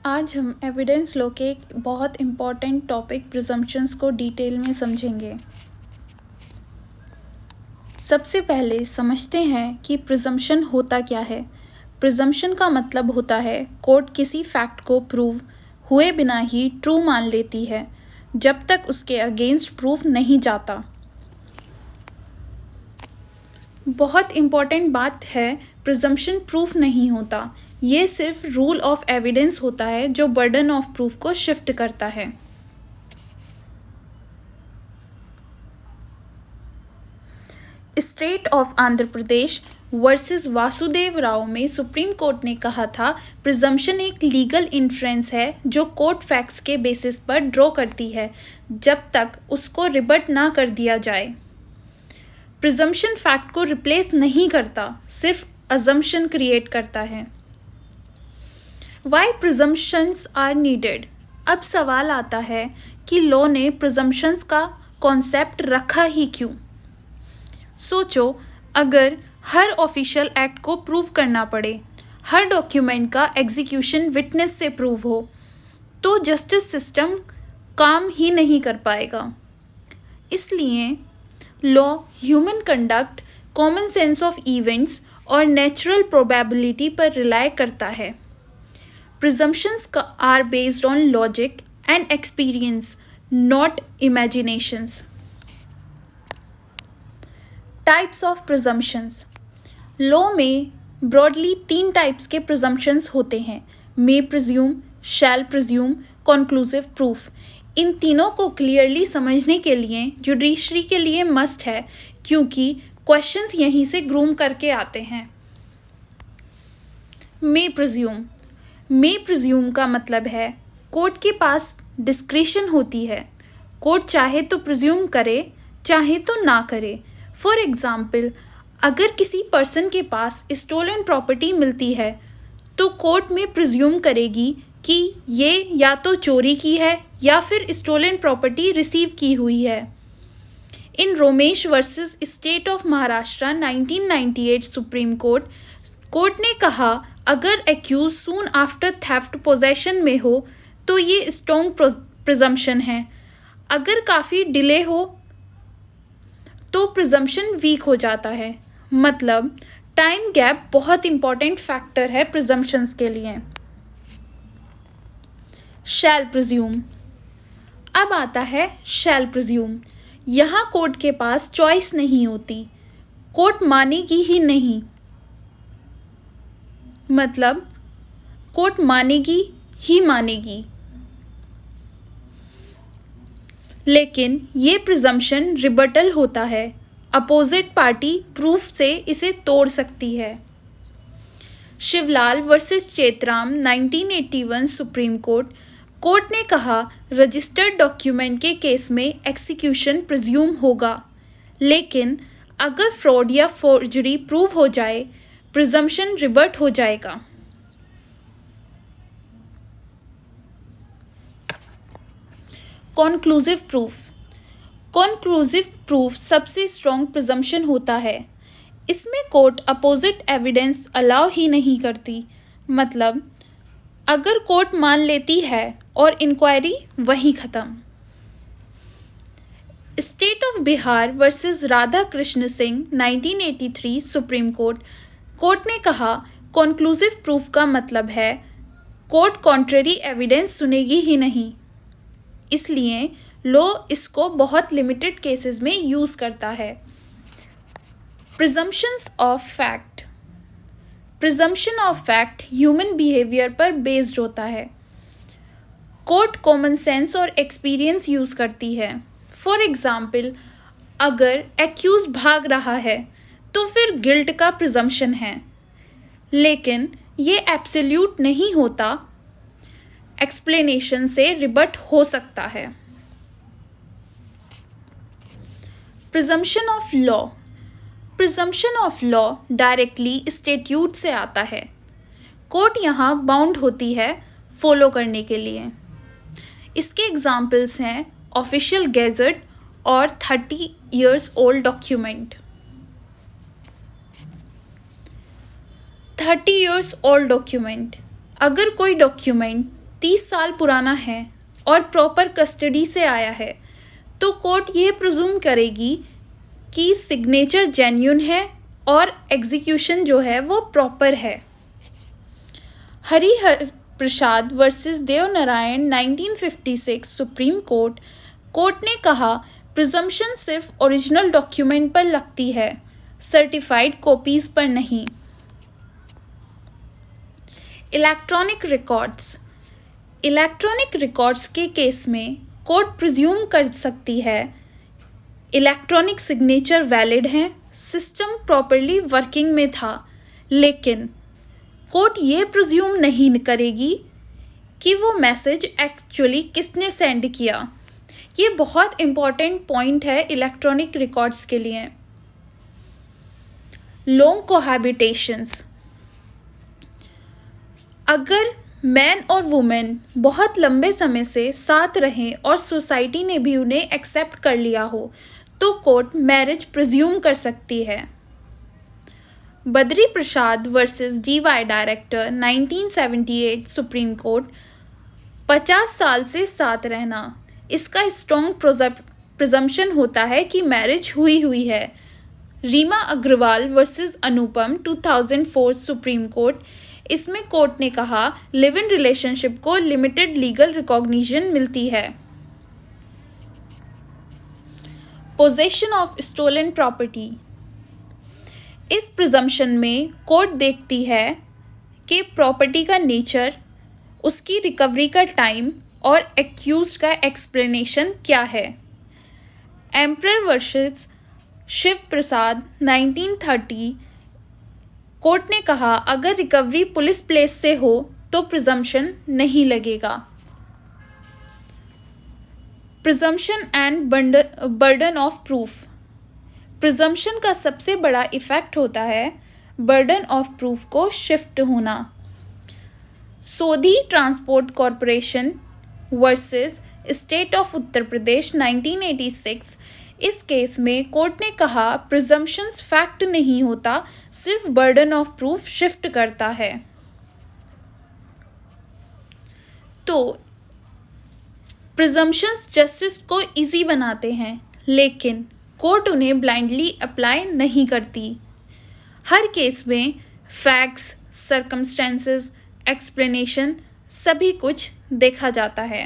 आज हम evidence law के एक बहुत इम्पॉर्टेंट टॉपिक प्रिजम्पशंस को डिटेल में समझेंगे। सबसे पहले समझते हैं कि प्रिजम्पशन होता क्या है। प्रिजम्पशन का मतलब होता है कोर्ट किसी फैक्ट को प्रूव हुए बिना ही ट्रू मान लेती है जब तक उसके अगेंस्ट प्रूफ नहीं जाता। बहुत इम्पॉर्टेंट बात है, प्रिजम्पशन प्रूफ नहीं होता, ये सिर्फ रूल ऑफ एविडेंस होता है जो बर्डन ऑफ प्रूफ को शिफ्ट करता है। State of Andhra Pradesh versus Vasudev Rao में सुप्रीम कोर्ट ने कहा था प्रिजम्पशन एक लीगल इन्फ्रेंस है जो कोर्ट फैक्ट्स के बेसिस पर ड्रॉ करती है जब तक उसको रिबट ना कर दिया जाए। प्रिजम्पशन फैक्ट को रिप्लेस नहीं करता, सिर्फ अजम्पशन क्रिएट करता है। Why presumptions are needed. अब सवाल आता है कि लॉ ने प्रिजम्पशंस का कॉन्सेप्ट रखा ही क्यों। सोचो, अगर हर ऑफिशियल एक्ट को प्रूव करना पड़े, हर डॉक्यूमेंट का एग्जीक्यूशन विटनेस से प्रूव हो, तो जस्टिस सिस्टम काम ही नहीं कर पाएगा। इसलिए law human conduct, common sense of events और नेचुरल प्रोबेबिलिटी पर रिलाय करता है। Presumptions are based on logic and experience, not imaginations. Types of presumptions. Law में ब्रॉडली 3 टाइप्स के प्रिजम्पशंस होते हैं: may presume, shall presume, conclusive proof. इन तीनों को क्लियरली समझने के लिए जुडिशरी के लिए मस्ट है, क्योंकि क्वेश्चंस यहीं से ग्रूम करके आते हैं। May presume. मे प्रिज्यूम का मतलब है कोर्ट के पास डिस्क्रिशन होती है। कोर्ट चाहे तो प्रिज्यूम करे, चाहे तो ना करे। फॉर एग्जाम्पल, अगर किसी पर्सन के पास स्टोलन प्रॉपर्टी मिलती है तो कोर्ट में प्रिज्यूम करेगी कि ये या तो चोरी की है या फिर स्टोलन प्रॉपर्टी रिसीव की हुई है। In Romesh versus state of Maharashtra 1998 Supreme Court ने कहा अगर accused soon after theft possession में हो तो ये स्ट्रॉन्ग प्रिजम्पशन है। अगर काफ़ी डिले हो तो प्रिजम्पशन वीक हो जाता है। मतलब टाइम गैप बहुत इंपॉर्टेंट फैक्टर है प्रिजम्पशंस के लिए। शैल प्रिज्यूम। अब आता है शैल प्रिज्यूम। यहाँ कोर्ट के पास चॉइस नहीं होती, कोर्ट मानेगी ही नहीं। मतलब कोर्ट मानेगी ही मानेगी। लेकिन ये प्रिजम्पशन रिबटल होता है, अपोजिट पार्टी प्रूफ से इसे तोड़ सकती है। Shivlal versus Chetram 1981 supreme Court ने कहा रजिस्टर्ड डॉक्यूमेंट के केस में एक्सिक्यूशन प्रिज्यूम होगा, लेकिन अगर फ्रॉड या फोर्जरी प्रूव हो जाए प्रिजम्पशन रिबट हो जाएगा। Conclusive proof. कॉन्क्लूसिव प्रूफ सबसे स्ट्रॉन्ग प्रिजम्पशन होता है। इसमें कोर्ट अपोजिट एविडेंस अलाउ ही नहीं करती। मतलब अगर कोर्ट मान लेती है और इंक्वायरी वहीं ख़त्म। State of Bihar versus Radha Krishna Singh 1983 supreme Court ने कहा कॉन्क्लूसिव प्रूफ का मतलब है कोर्ट कॉन्ट्रेरी एविडेंस सुनेगी ही नहीं। इसलिए लॉ इसको बहुत लिमिटेड केसेस में यूज़ करता है। Presumptions of fact. Presumption of fact human behaviour पर बेस्ड होता है। कोर्ट कॉमन सेंस और एक्सपीरियंस यूज़ करती है। फॉर एग्जाम्पल, अगर एक्यूज भाग रहा है तो फिर गिल्ट का प्रिजम्पशन है, लेकिन ये एब्सोल्यूट नहीं होता, एक्सप्लेनेशन से रिबट हो सकता है। Presumption of law. Presumption of law directly statute से आता है। कोर्ट यहाँ बाउंड होती है फॉलो करने के लिए। इसके एग्जाम्पल्स हैं ऑफिशियल गैजेट और 30 years old document. 30 years old document, अगर कोई डॉक्यूमेंट 30 साल पुराना है और प्रॉपर कस्टडी से आया है, तो कोर्ट ये प्रिज्यूम करेगी कि सिग्नेचर जेन्युइन है और एग्जीक्यूशन जो है वो प्रॉपर है। हरिहर प्रसाद वर्सेस देवनारायण 1956 सुप्रीम कोर्ट ने कहा प्रिजम्पशन सिर्फ ओरिजिनल डॉक्यूमेंट पर लगती है, सर्टिफाइड कॉपीज पर नहीं। इलेक्ट्रॉनिक रिकॉर्ड्स के केस में कोर्ट प्रिज्यूम कर सकती है इलेक्ट्रॉनिक सिग्नेचर वैलिड हैं, सिस्टम प्रॉपरली वर्किंग में था, लेकिन कोर्ट ये प्रिज्यूम नहीं करेगी कि वो मैसेज एक्चुअली किसने सेंड किया। ये बहुत इम्पॉर्टेंट पॉइंट है इलेक्ट्रॉनिक रिकॉर्ड्स के लिए। लॉन्ग कोहैबिटेशंस, अगर मैन और वुमेन बहुत लंबे समय से साथ रहें और सोसाइटी ने भी उन्हें एक्सेप्ट कर लिया हो, तो कोर्ट मैरिज प्रिज्यूम कर सकती है। Badri Prasad versus DY director 1978 Supreme Court, 50 साल से साथ रहना, इसका स्ट्रॉन्ग प्रिजम्पशन होता है कि मैरिज हुई है। रीमा अग्रवाल वर्सेस अनुपम 2004 सुप्रीम कोर्ट, इसमें कोर्ट ने कहा लिव इन रिलेशनशिप को लिमिटेड लीगल रिकॉग्निशन मिलती है। पोजेशन ऑफ स्टोलन प्रॉपर्टी, इस प्रिजम्पशन में कोर्ट देखती है कि प्रॉपर्टी का नेचर, उसकी रिकवरी का टाइम और एक्यूज्ड का एक्सप्लेनेशन क्या है। एम्परर वर्सेस शिव प्रसाद 1930 कोर्ट ने कहा अगर रिकवरी पुलिस प्लेस से हो तो प्रिजम्पशन नहीं लगेगा। Presumption and burden of proof, presumption का सबसे बड़ा इफेक्ट होता है बर्डन ऑफ प्रूफ को शिफ्ट होना। Sodhi transport corporation versus state of Uttar Pradesh 1986, इस केस में कोर्ट ने कहा प्रिजम्पशंस फैक्ट नहीं होता, सिर्फ बर्डन ऑफ प्रूफ शिफ्ट करता है। तो प्रिजम्पशंस जस्टिस को इजी बनाते हैं, लेकिन कोर्ट उन्हें ब्लाइंडली अप्लाई नहीं करती। हर केस में फैक्ट्स, सर्कमस्टेंसेस, एक्सप्लेनेशन सभी कुछ देखा जाता है।